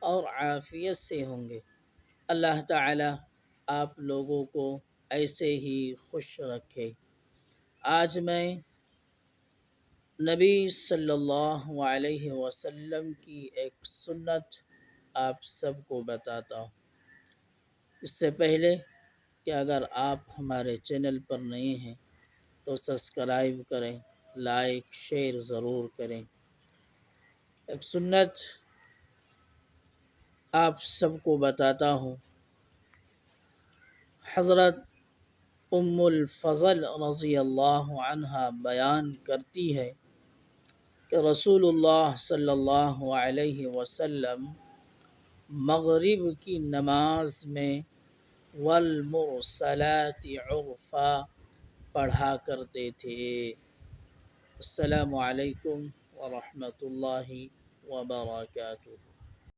اور عافیت سے ہوں گے۔ اللہ تعالی آپ لوگوں کو ایسے ہی خوش رکھے۔ آج میں نبی صلی اللہ علیہ وسلم کی ایک سنت آپ سب کو بتاتا ہوں۔ اس سے پہلے کہ اگر آپ ہمارے چینل پر نئے ہیں تو سبسکرائب کریں، لائک شیئر ضرور کریں۔ ایک سنت آپ سب کو بتاتا ہوں۔ حضرت ام الفضل رضی اللہ عنہا بیان کرتی ہے کہ رسول اللہ صلی اللہ علیہ وسلم مغرب کی نماز میں والمرسلات عرفا پڑھا کرتے تھے۔ السلام علیکم ورحمۃ اللہ وبرکاتہ۔